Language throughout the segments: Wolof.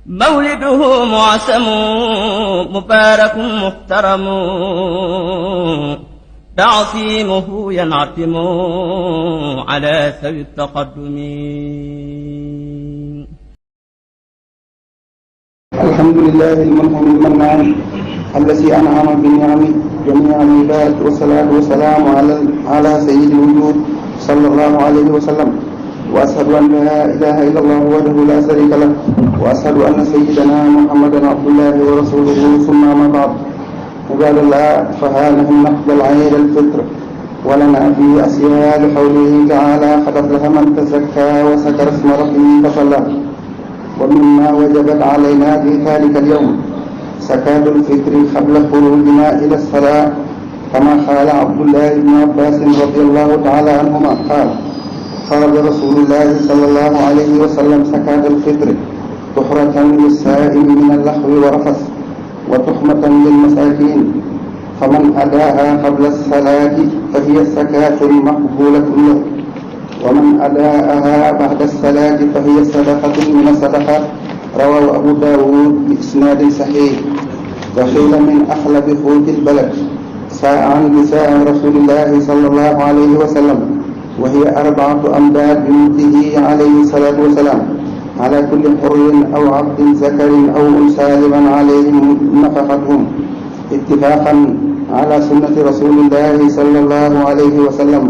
مولده معسم مبارك محترم تعظيمه ينعتم على ذوي التقدم. الحمد لله المنعم المنان الذي أنعم بالنعم جميع العباد، والصلاة والسلام على سيد الوجود صلى الله عليه وسلم. وأشهد أن لا إله إلا الله وحده لا شريك له، وأشهد أن سيدنا محمدا عبد الله ورسوله. ثم أما بعد، عباد الله، فها نحن نقبل عيد الفطر، ولنا في أسياد قوله تعالى: قد أفلح من تزكى وذكر اسم ربه فصلى. ومما وجبت علينا في ذلك اليوم زكاة الفطر قبل خروجنا إلى الصلاة، كما قال عبد الله بن عباس رضي الله تعالى عنهما قال: قال رسول الله صلى الله عليه وسلم: زكاة الفطر طهرة للصائم من اللغو والرفث وتحمة للمساكين، فمن أداها قبل الصلاة فهي زكاة مقبولة له، ومن أداءها بعد الصلاة فهي صدقة من الصدقات. رواه أبو داود بإسناد صحيح. وقيل من أخلب قوت البلد ساعا بساع رسول الله صلى الله عليه وسلم، وهي 4 أمداد بمده عليه الصلاة والسلام على كل حر أو عبد ذكر أو أنثى لمن عليهم نفقتهم، اتفاقا على سنة رسول الله صلى الله عليه وسلم.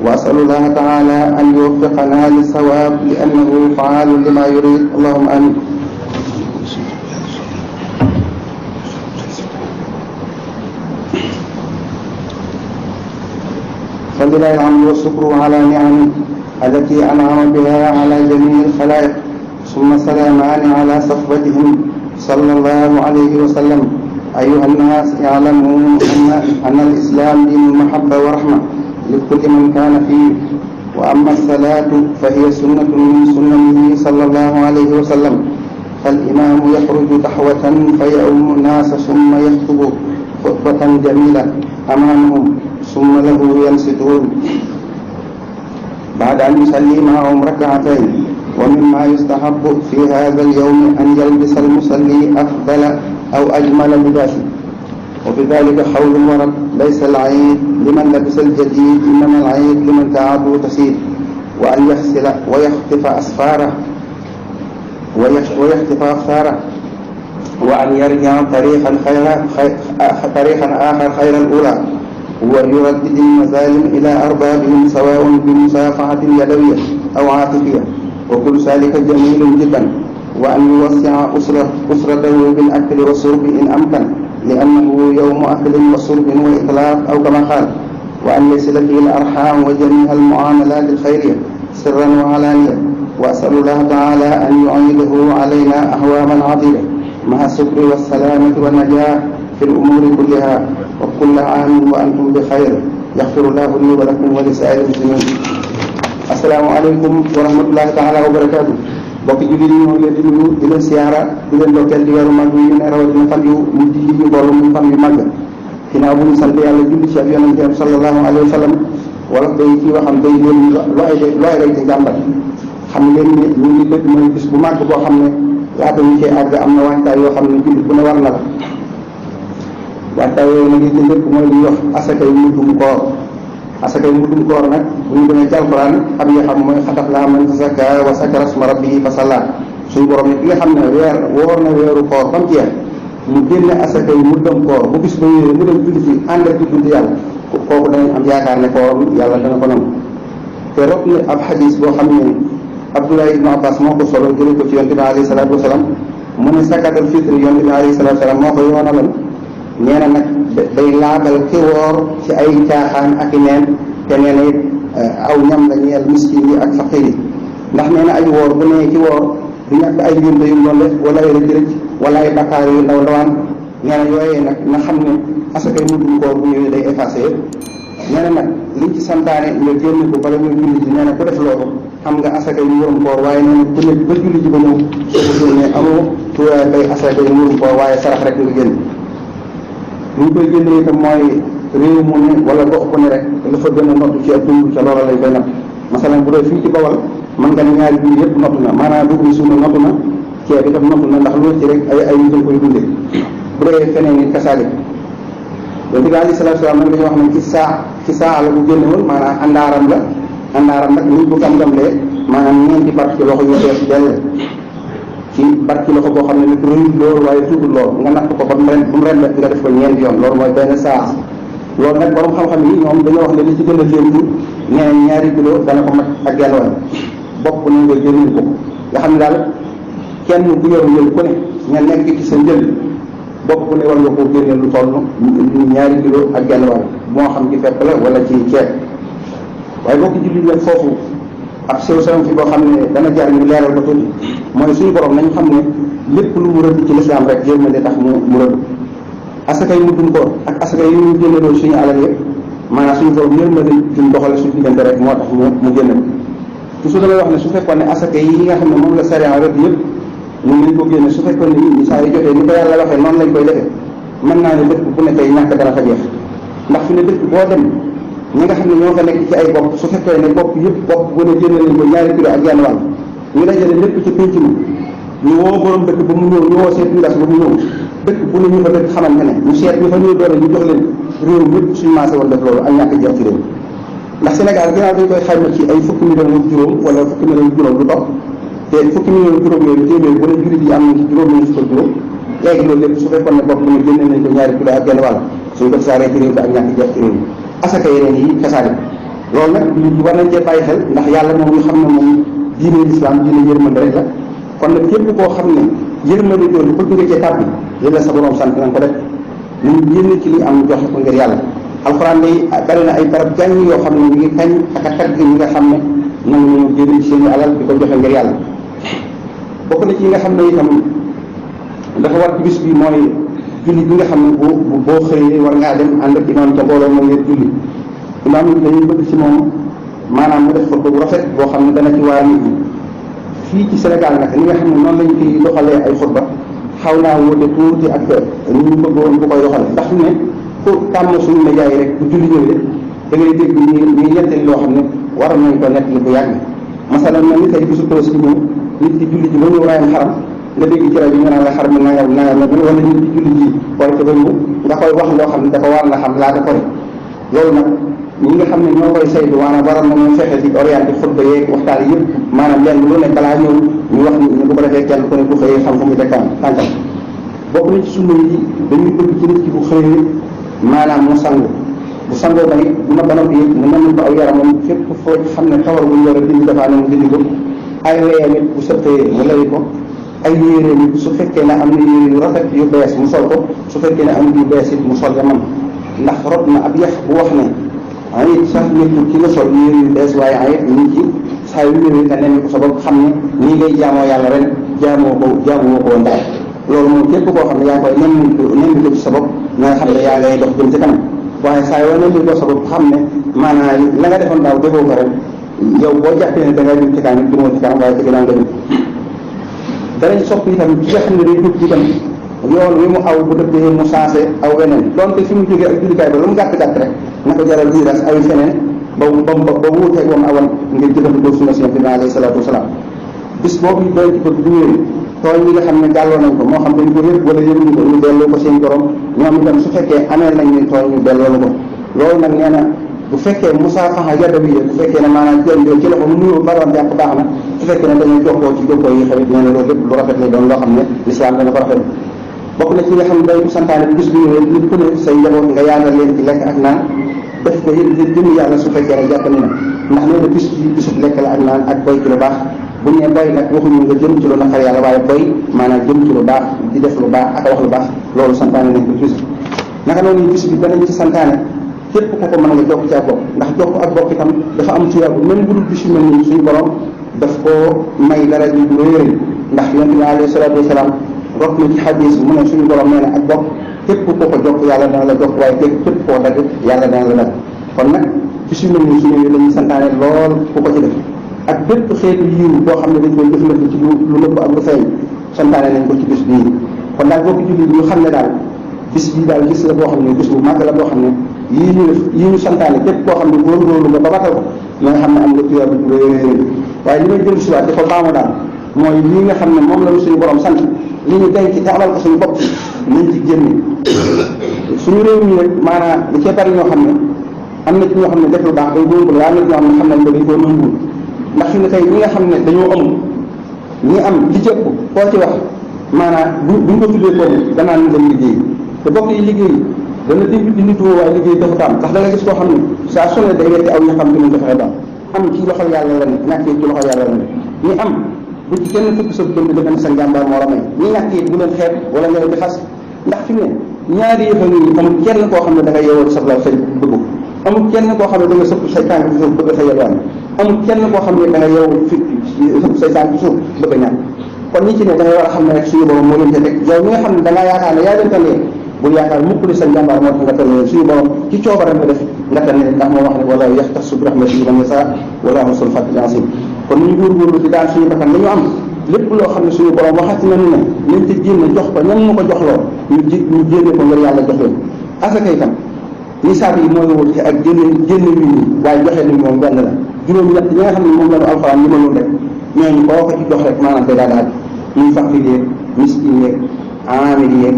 وأسأل الله تعالى أن يوفقنا للصواب، لأنه فعال لما يريد. اللهم آمين. فلله الحمد والشكر على نعمه التي أنعم بها على جميع الخلائق، ثم سلامان على صحبتهم صلى الله عليه وسلم. أيها الناس، اعلموا أن الإسلام دين محبة ورحمة لكل من كان فيه. وأما الصلاة فهي سنة من سننه صلى الله عليه وسلم، فالإمام يخرج دحوة فيؤم الناس ثم يخطب خطبة جميلة أمامهم، ثم له ينصتون بعد أن يصلي معهم ركعتين. ومما يستحب في هذا اليوم أن يلبس المصلي أفضل أو أجمل لباس، وبذلك قول ورد: ليس العيد لمن لبس الجديد، إنما العيد لمن تعبه تسير. وأن يغسل ويخطف أسفاره وأن يرجع طريقا آخر خير الأولى، ويردد المظالم إلى أربابهم سواء بمصافحة يدوية أو عاطفية، وكل ذلك جميل جدا. وأن يوسع أسرته بالأكل والشرب إن أمكن، لأنه يوم أكل وشرب وإطلاق أو كما قال. وأن يصل فيه الأرحام وجميع المعاملات الخيرية سرا وعلانية. وأسأل الله تعالى أن يعيده علينا أعواما عديدة مع الشكر والسلامة والنجاح في الأمور كلها، وكل عام وأنتم بخير. يغفر الله لي ولكم ولسائر المسلمين. السلام عليكم ورحمة الله تعالى وبركاته. bokk jullit yi ñoo ngi leen di nuyu, di leen siyaara, di leen dokkeel di weeru mag yi ñu ne rawatina fan yu mujj yi ñu boolu muy fan yu mag. ginnaaw bu ñu sant yàlla julli ci ab yonenteem sallallahu alayhi wa sallam, wala day ci waxam day leen lu ay rey di jàmbat. xam ngeen ne ñu ngi dëkk mooy bis bu màgg boo xam ne laata ñu cee àgg am na waajtaay yoo xam ne jullit bu ne war na la. waajtaay yooyu nag yi ci njëkk mooy li ñuy wax asakay muddum koor. asakay muddum koor nag bu ñu demee ci alxuraan xam nga xam mooy xataf laa man tazakka wa zakara isma rabbihi fa salla. suñu borom ne ki nga xam ne woor na weeru koor ba mu jeex mu génne asakay muddum koor bu bis ba ñëwee mu dem julli ci ànd ak julli yàlla, kooku danañ am yaakaar ne koor yàlla dana ko nangu. te rot na ab xadis boo xam ne Abdullah ibn Abbas moo ko solo jëlee ko ci yonent bi alayhi salaatu wasalaam, mu ne zakatul fitr yonent bi alayhi salaatu wasalaam moo ko yoonalal. nee na nag day laabal ki woor ci ay caaxaan ak i neen, te nee na it aw ñam la ñeel miskin yi ak faqir yi. ndax nee na ay woor bu nee ki woor du ñàkk ay njuumte yu mu doon def wala ay rëcc-rëcc wala ay bakkaar yu ndaw ndawaan. nee na yooyee nag na xam ne asakay muddum koor bu ñëwee day effacé yëpp. nee na nag liñ ci santaane nga génn ko bala ñuy julli ji. nee na ku def loolu xam nga asakay murum koor, waaye nee na ku nekk ba julli ji ba ñëw soo ko ne amoo tuuraay bay asakay murum koor, waaye sarax rek nga génn. li ñu koy génnee itam mooy réew mu ne wala gox bu ne rek la fa gën a nottu ci ak dund ca loola lay koy natt. masalan bu dee fii ci Bawal mën nga ne ñaari julli yëpp nottu na, maanaam dugub suuna nottu na, ceeb itam noppal na ndax lu ci rek ay nit dañ koy dundee bu dee feneen nit kasaalik yonent bi alayhi salaatu salaam nag dañuy wax ne ci saa la bu génne woon maanaam àndaaram nag niñ ko gam-gamlee maanaam ñeenti barke ci loxo yu fees dell ci barke ci loxo boo xam ne nit rëyul loolu waaye tuutul loolu nga natt ko ba mu ren nga def ko ñeenti yoon loolu mooy benn saa loolu nag borom xam-xam yi ñoom dañoo wax ne li ci gën a léentu nee 2 kilo dana ko mat ak genn wàll bopp nañ koy génn ko nga xam ne daal kenn ku yor njël ku ne nga nekk ci sa njël bopp ne war nga koo génne lu toll 2 kilo ak genn wàll moo xam ci fepp la wala ci ceeb waaye bokk jullit leen foofu ab sew sewam fi boo xam ne dana jar ñu leeral ko tuuti mooy suñu borom nañu xam ne lépp lu mu rëdd ci lislaam rek yërmande tax mu rëdd asaka yi mu dun ko ak asaka yi ñu génne suñu alal yëpp maanaam suñu borom yërmande suñu doxale suñu diggante rek moo tax mu génne toujours damay wax ne su fekkoon ne asaka yi nga xam ne moom la sariya rëdd yëpp ñu ngi ko génne su fekkoon ne ñi saa yu jotee ni ko yàlla waxee noonu lañ koy defee mën naa ne dëkk bu ne tey ñàkk dana fa jeex ndax fi ne dëkk boo dem ñi nga xam ne ñoo fa nekk ci ay bopp su fekkee ne bopp yëpp bopp bu ne génne nañ ko 2 kilo ak genn wàll ñu dajale lépp ci pénc mi ñu woo borom dëkk ba mu ñëw ñu woo seet ngas ba mu ñëw dëkk bu ne ñu fa dëkk xamante ne ñu seet ñu fa ñëw doole ñu jox leen réew ñëpp suñu maasé woon def loolu ak ñàkk jeex ci réew ndax Sénégal ginnaaw dañ koy xayma ci ay fukki million ak juróom wala fukki million ak juróom lu topp te fukki million ak juróom yooyu téeméer bu ne jullit yi am nañ ci juróom fukk ak juróom léegi loolu lépp su fekkoon ne bopp bu ne génne nañ ko 2 kilo ak genn wàll suñu ko saaree ci réew bi ak ñàkk jeex ci réew mi asaka yeneen yi kasaalik loolu nag ñu war nañ cee bàyyi xel ndax yàlla moom ñu xam ne moom diine lislaam diine yërmande rek la kon nag képp koo xam ne yërmande jooju bëgg nga cee tàbbi li la sa borom sant nañ ko def ñu génn ci li am joxe ko ngir yàlla alxuraan day bari na ay barab jàng yoo xam ne ñu ngi kañ ak a tagg ñi nga xam ne nangu ñu génn ci seen alal di ko joxe ngir yàlla bokk na ci yi nga xam ne itam dafa war ci bis bi mooy julli bi nga xam ne boo xëyee war ngaa dem ànd ak imaam ca mbooloo moom ngeen julli imaam yi dañuy bëgg ci moom maanaam mu def xutba bu rafet boo xam ne dana ci waar nit ñi fii ci Sénégal nag li nga xam ne noonu lañ fi doxalee ay xutba xaw naa wóote tuuti ak ni ñu bëggoon bu koy doxale ndax ne ku tàmm suñu média yi rek bu julli ñëwee da ngay dégg ñuy yettali loo xam ne war nañ ko nettali bu yàgg masalan na ni tey bisu Tabaski ñëw nit ki julli ji ba ñëw raayam xaram nga dégg ci rajo nga naan la xar mi nangam wala nit ci julli ji koy te ba ñëw nga koy wax loo xam ne dafa war na xam laata ko loolu nag ñi nga xam ne ñoo koy saytu maanaam waroon nañoo fexe di orienté xutba yeeg waxtaan yëpp maanaam lenn lu ne balaa ñëw ñu wax ni bu ko defee kenn ku ne bu xëyee xam fu muy teg tànkam bokk nañ ci sunna yi dañuy bëgg ci nit ki bu xëyee maanaam mu sangu bu sangoo tamit bu ma banam bi mu mën ko aw yaramam fépp foo xam ne tawar bu ñu war a dindi dafaa ne mu dindi ko ay weyam it bu sëppee mu lay ko ay yére yi su fekkee ne am na yére yu rafet yu bees mu sol ko su fekkee ne am yu bees it mu sol ya man ndax rot na ab yax bu wax ne ayit sax nekkul ki nga sol yére yu bees waaye ayit nit ci saa yu ñëwee te nemmi ko sa bopp xam ne nii ngay jaamoo yàlla ren jaamoo ko woon daal loolu moom képp koo xam ne yaa koy nemmi ko ci sa bopp na nga xam ne yaa ngay dox jëm ci kanam waaye saa yoo nemmi ko sa bopp xam ne maanaam la nga defoon daaw defoo ko ren yow boo jàppee ne da ngay jëm ci kanam jëmoo ci kanam waaye ci ginnaaw nga jëm danañ sopp itam ki nga xam ne day dugg itam yoon wi mu aw bu dëppee mu sensé aw weneen donte fi mu jógee ak jullikaay ba lu mu gàtt-gàtt rek na ko jaral virage aw feneen ba wuuteeg wam awoon ngir jëfandikoo sunna si Yonent bi alayhi salaatu wasalaam bis boobu doon ci bëgg bu ñëwee tooñ yi nga xam ne gàlloo nañ ko moo xam dañ ko yëpp wala yëguñu ko ñu delloo ko seen borom ñoom itam su fekkee amee nañ ni tooñ ñu delloo ko loolu nag nee na bu fekkee musaafaha yadawiya bu fekkee ne maanaam jël ci loxo mu nuyoo baroon jàpp baax na su fekkee ne dañuy jokkoo ci jokkoo yi xewit nee na loolu lépp lu rafet lay doon loo xam ne lislaam dana ko rafet bokk na ci nga xam ne day ko santaane bis bi ñëwee nit ku ne say njaboot nga yaatal leen ci lekk ak naan def ko yëpp jëm yàlla su fekkee ne jàpp ni na ndax nee na bis bi bisub lekk la ak naan ak boy ci lu baax bu ñu nee boy nag waxuñu nga jëm ci lu naqar yàlla waaye boy maanaam jëm ci lu baax di def lu baax ak wax lu baax loolu santaane nañ ko bis naka noonu bis bi danañ ci santaane képp ku ko mën nga jokk ci ak bokk ndax jokk ak bokk itam dafa am tuyaab même bu dul bis yu mel nii suñu borom daf koo may dara ji bu réeréy ndax yonent bi alayhi salaatu wasalaam rot na ci xadis mu ne suñu borom nee na ak bokk képp ku ko jokk yàlla dana la jokk waaye képp koo dagg yàlla dana la dagg kon nag bis yu mel nii suñu yooyu dañuy santaane lool ku ko ci def ak bépp xeetu yiw boo xam ne dañ koy jëflante ci lu nëbb ak lu feeñ santaane nañ ko ci bis bii kon daal bokk julli ñu xam ne daal bis bii daal gis la boo xam ne bis bu màgg la boo xam ne yii ñu santaane képp koo xam ne góorgóorlu nga ba matal ko na nga xam ne am nga tuyaaba bu réy waaye li may jël si waat di ko baamu daal mooy lii nga xam ne moom la suñu borom sant li ñu denc te amal ko suñu bopp nañ ci génne suñu réew mi rek maanaam li cee bari ñoo xam ne am na ci ñoo xam ne def lu baax day góorgóorlu waaye am na ci ñoo xam ne xam nañ ko dañ koo nanguwul ndax fi ne tey ñi nga xam ne dañoo amul ñi am li jëpp koo ci wax maanaam buñ ko tuddee kooku danaa ñu dem liggéey te bokk yi liggéey dana dégg di nit waaye liggéey dafa taam ndax da nga gis koo xam ne saa su ne day wetti aw ñaxam ci mu joxe daal am ci loxol yàlla la ne ñàkkee ci loxol yàlla la ne ñi am bu ci kenn fukk sa dënd defe ne sa njàmbaar moo la may ñi ñàkkee bu leen xeeb wala nga leen di xas ndax fi ne ñaari yëfa ngi amul kenn koo xam ne da nga yeewoo sa law say bëgg amul kenn koo xam ne da nga sëpp say tànk ci suuf bëgg sa yelwaan amul kenn koo xam ne da nga yeewu fi sëpp say tànk ci suuf bëgg a ñàkk kon ñi ci ne da ngay war a xam ne rek suñu borom moo leen ca teg yow mi nga xam ne da ngaa yaakaar ne yaa leen talee bul yaakaar mukk di sa njàmbaar moo tax nga talee suñu borom ci coobaram la def nga talee ndax moo wax ne wala yaxtassu bi rahmatihi man yasaa wallahu zul fadlil azim kon ñu góorgóorlu di daan suñu bakkan dañu am lépp loo xam ne suñu borom waxati nañu ne nañ ci génne jox ko ñam ñu ko joxloo ñu génne ko ngir yàlla jox leen asaka itam nisaab yi mooy wut ak génne wi nii waaye joxe ni moom benn la juróom-ñett ñi nga xam ne moom la ñu alxuraan li ma loon rek ñooñu boo ko ci jox rek maanaam day daal daal ñuy faqir yeeg miskin yeeg aamil yeeg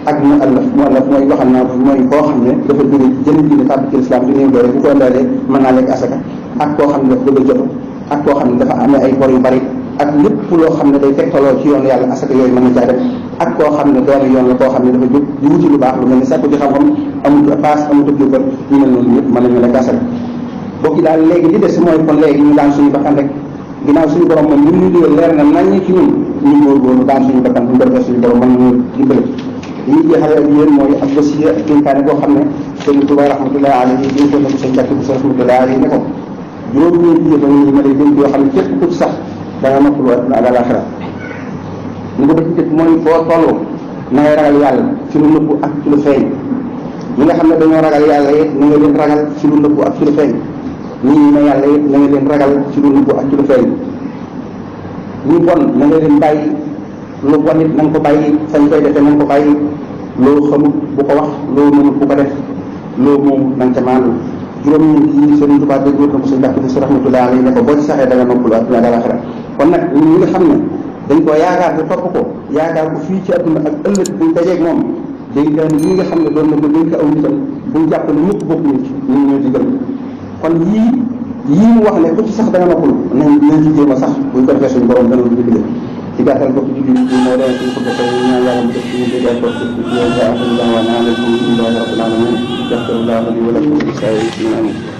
ak mu allaf mooy waxal naa ko mooy koo xam ne dafa jóge jënd diine tàbbi ci islam di néew doole bu ko indaalee mën naa lekk asaka ak koo xam ne dafa bëgg a jotu ak koo xam ne dafa amee ay bor yu bari ak lépp loo xam ne day tegtaloo ci yoon yàlla asaka yooyu mën na caa def ak koo xam ne doomi yoon la koo xam ne dafa jóg di wuti lu baax lu mel ni sàkku ci xam-xam amut paas amut ak yóbbal ñu mel noonu ñëpp mën nañu lekk asaka bokki daal léegi li des mooy kon léegi ñu daan suñu bakkan rek ginnaaw suñu borom moom li ñu digal leer na nañ ci ñun ñu góorgóorlu daan suñu bakkan bu ñu ko defee suñu borom mën nañu dimbali li ñuy jeexale ak yéen mooy ak wasiya ak dénkaane boo xam ne sëñ Tuubaa rahmatullahi alayhi dénkoon na ko sëñ Mbàkke bu rahmatullahi alayhi ne ko juróom-ñeenti yëf yi ma lay dénk yoo xam ne képp ku ci sax danga noppalu àdduna ak àllaaxira ñu ko ba ci jëkk mooy boo toll na ngay ragal yàlla ci lu nëbbu ak ci lu feeñ ñi nga xam ne dañoo ragal yàlla it na nga leen ragal ci lu nëbbu ak ci lu feeñ ñi ne yàlla it na nga leen ragal ci lu nëbbu ak ci lu feeñ ñi bon na nga leen bàyyi lu bon it na nga ko bàyyi fañ koy defee na nga ko bàyyi loo xamut bu ko wax loo mënut bu ko def loo moom na nga ca maandu juróom-ñeent yi Sëriñ Tuubaa déggoon na ko sëñ Mbàkke Buso rahmatullahi alayhi ne ko boo ci saxee da nga noppalu àdduna ak àllaaxira kon nag ñun ñi nga xam ne dañ koo yaakaar te topp ko yaakaar ko fii ci àdduna ak ëllëg buñ dajeeg moom dénkaan ñi nga xam ne doon na ko dénk aw nitam buñ jàpp ne ñëpp bokk ñu ci ñun ñoo ci gën kon yii mu wax ne ku ci sax da nga noppalu nañ ci jéem a sax buñ ko defee suñu borom dana lu digle ci gàttal bokk julli bi moo doon suñu ko defee ñaan yàlla mu def suñu dégg ko ci yow ja alhamdulilah wa naan alhamdulillahi rabbil alamin yaxfirullahu li wa lakum